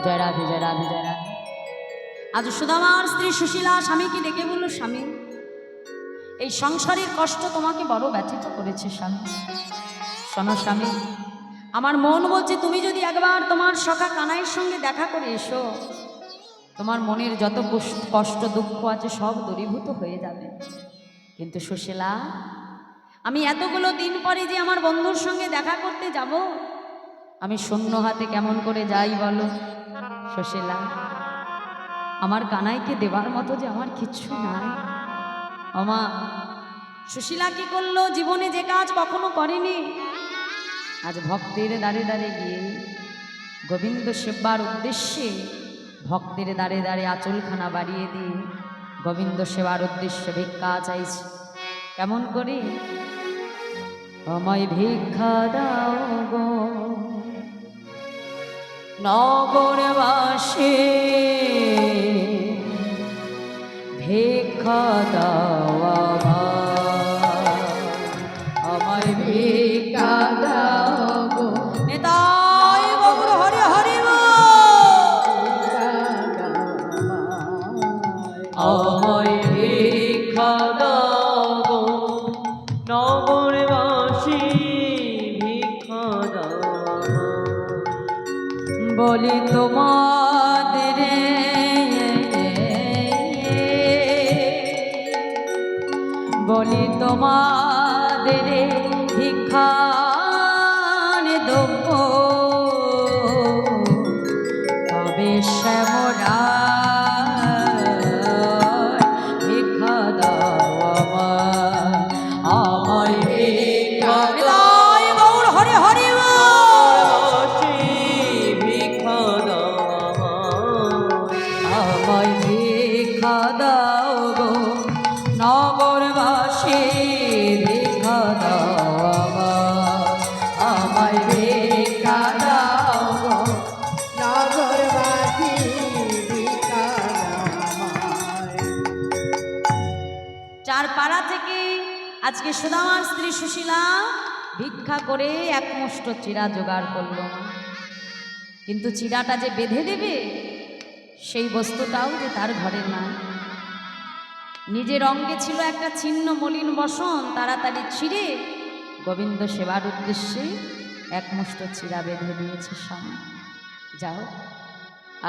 জয় রাধে জয় রাধে জয় রাধে। আজ সুদামার স্ত্রী সুশীলা স্বামীকে ডেকে বলল, স্বামী, এই সংসারের কষ্ট তোমাকে বড় ব্যথিত করেছে স্বামী। শোনো স্বামী, আমার মন বলছে তুমি যদি একবার তোমার সখা কানাইয়ের সঙ্গে দেখা করে এসো, তোমার মনের যত কষ্ট দুঃখ আছে সব দূরীভূত হয়ে যাবে। কিন্তু সুশীলা, আমি এতগুলো দিন পরে যে আমার বন্ধুর সঙ্গে দেখা করতে যাব, আমি শূন্য হাতে কেমন করে যাই বলো সুশীলা? আমার কানাইকে দেবার মতো যে আমার কিচ্ছু নাই। আমা সুশীলা কি করলো? জীবনে যে কাজ কখনো করেনি, আজ ভক্তের দ্বারে দ্বারে গিয়ে গোবিন্দ সেবার উদ্দেশ্যে ভক্তের দ্বারে দ্বারে আঁচলখানা বাড়িয়ে দিয়ে গোবিন্দ সেবার উদ্দেশ্যে ভিক্ষা চাইছে। কেমন করে? আমায় ভিক্ষা দাও গো নগরবাসী, ভিক্ষা দাও আমায় ভিক্ষা দাও গো নেতাই গৌর হরি হরি আমায় ভিক্ষা দাও গো নগরবাসী, ভিক্ষা দাও বলি তোমাদের, বলি তোমাদের ভিক্ষা দেব, তবে শ্যামরা ভিক্ষা দাও আমায় ভিক্ষা দাও গৌর হরি হরি ভিক্ষা দাও আমায় ভিক্ষা দাও গো নগরবাসী, ভিক্ষা দাও আমায় ভিক্ষা দাও গো নগরবাসী, ভিক্ষা দাও। চার পাড়া থেকে আজকে সুদামার স্ত্রী সুশীলা ভিক্ষা করে এক মুষ্ট চিরা জোগাড় করল, কিন্তু চিরাটা যে বেঁধে দেবে সেই বস্তুটাও যে তার ঘরে নাই। নিজের অঙ্গে ছিল একটা ছিন্ন মলিন বসন, তাড়াতাড়ি ছিঁড়ে গোবিন্দ সেবার উদ্দেশ্যে এক মুষ্ট চিরা বেঁধে দিয়েছে স্বামী। যাও,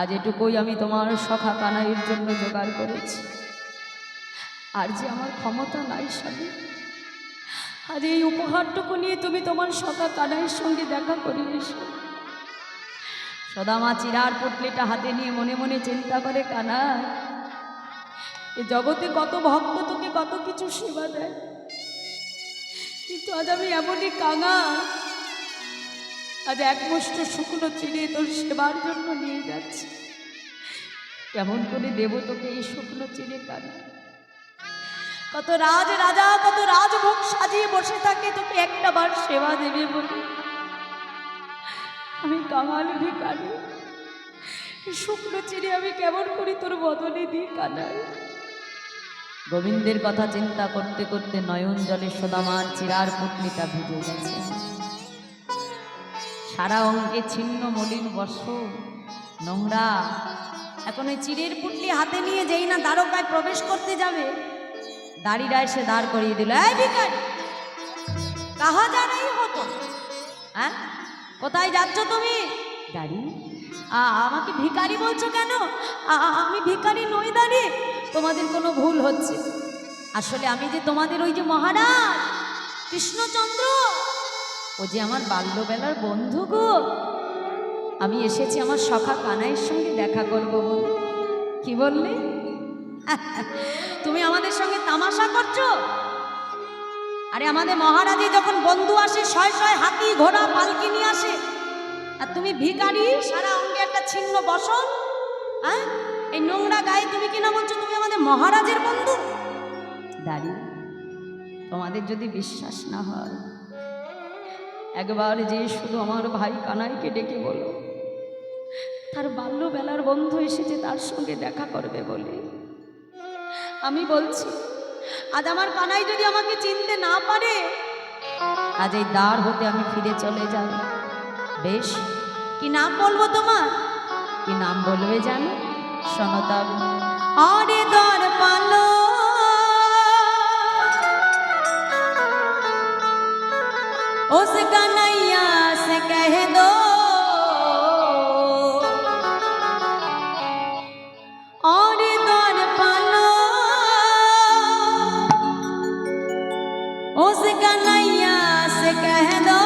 আজ এটুকুই আমি তোমার সখা কানাইয়ের জন্য জোগাড় করেছি। আর যে আমার ক্ষমতা নাই স্বামী, আজ এই উপহারটুকু নিয়ে তুমি তোমার সখা কানাইয়ের সঙ্গে দেখা করে এসো। সদামা চিরার পুটলিটা হাতে নিয়ে মনে মনে চিন্তা করে, কানাই, এ জগতে কত ভক্ত তোকে কত কিছু সেবা দেয়, কিন্তু আজ আমি এমনই কাঙাল, আজ এক মুষ্ট শুকনো চিড়ে তোর সেবার জন্য নিয়ে যাচ্ছি। কেমন করে দেব তোকে এই শুকনো চিড়ে? কানা, কত রাজ রাজা কত রাজভোগ সাজিয়ে বসে থাকে তোকে একটা বার সেবা দেবে বলে। আমি কাঙাল ভিখারি, শুকনো চিড়ে আমি কেমন করি তোর বদলে দিই? কানাই, গোবিন্দের কথা চিন্তা করতে করতে নয়ন জলে সুদামার চিরার পুটলিটা ভিজে গেছে। সারা অঙ্গে ছিন্ন মলিন বস্ত্র, নোংরা। এখন ওই চিরের পুটলি হাতে নিয়ে যেই না দ্বারকায় প্রবেশ করতে যাবে, দাড়িটা এসে দাঁড় করিয়ে দিল। এই ভিখারি, কাহা যা রহি হো তুম? হ্যাঁ, কোথায় যাচ্ছ তুমি? দাড়ি, আমাকে ভিখারি বলছো কেন? আমি ভিখারি নই দাঁড়ি, তোমাদের কোনো ভুল হচ্ছে। আসলে আমি যে তোমাদের ওই যে মহারাজ কৃষ্ণচন্দ্র, ও যে আমার বাল্যবেলার বন্ধু গো। আমি এসেছি আমার সখা কানাইয়ের সঙ্গে দেখা করব বলে। কি বললে? তুমি আমাদের সঙ্গে তামাশা করছো? আরে আমাদের মহারাজে যখন বন্ধু আসে শয় শয় হাতি ঘোড়া পালকি নিয়ে আসে, আর তুমি ভিখারি, সারা অঙ্গে একটা ছিন্ন বসন, হ্যাঁ, এই নোংরা গায়ে তুমি কিনা বলছো তুমি আমাদের মহারাজের বন্ধু? দাঁড়ি, তোমাদের যদি বিশ্বাস না হয় একবার যে শুধু আমার ভাই কানাইকে ডেকে বলো, তার বাল্যবেলার বন্ধু এসেছে তার সঙ্গে দেখা করবে বলে। আমি বলছি, আজ আমার কানাই যদি আমাকে চিনতে না পারে, আজ এই দ্বার হতে আমি ফিরে চলে যাব। বেশ, কি নাম বলবো তোমার? কি নাম বলবে জানো? শোনো তবে। আরে দর পালো उस कन्हैया से कह दो और दौर पालो उस कन्हैया से कह दो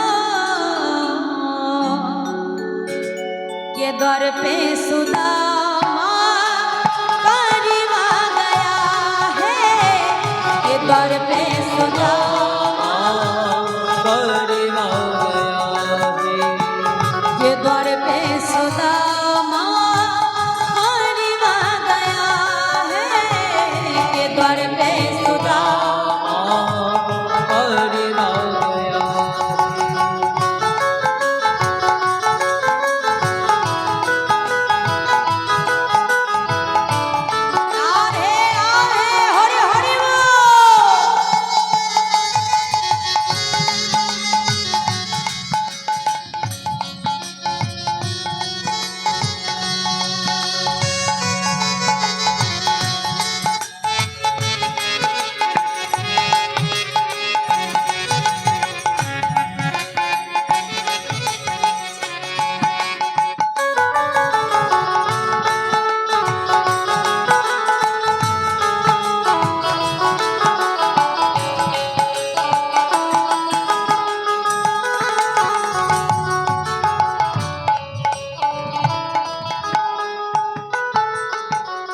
ये दौर पे सुदामा करीब आ गया है ये दौर पे सुदामा